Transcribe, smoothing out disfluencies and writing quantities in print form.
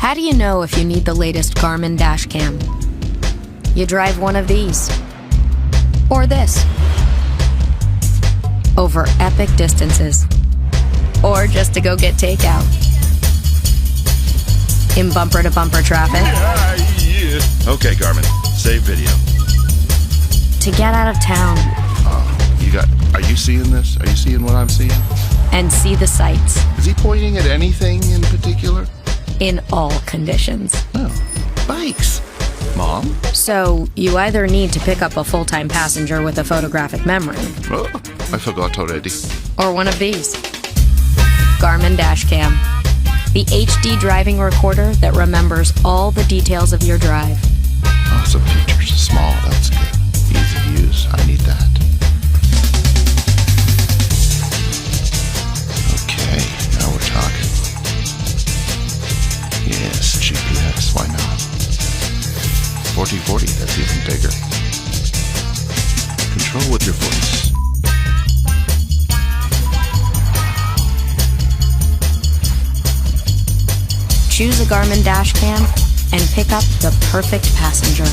How do you know if you need the latest Garmin dash cam? You drive one of these. Or this. Over epic distances. Or just to go get takeout. In bumper-to-bumper traffic. Okay, Garmin. Save video. To get out of town. Are you seeing this? Are you seeing what I'm seeing? And see the sights. Is he pointing at anything in particular? In all conditions. Oh, bikes. Mom? So, you either need to pick up a full-time passenger with a photographic memory. Oh, I forgot already. Or one of these. Garmin Dashcam. The HD driving recorder that remembers all the details of your drive. Awesome features. Small, that's good. Easy to use. I need that. Okay, now we're talking. Yes, GPS, why not? 4040, that's even bigger. Control with your voice. Choose a Garmin Dashcam and pick up the perfect passenger.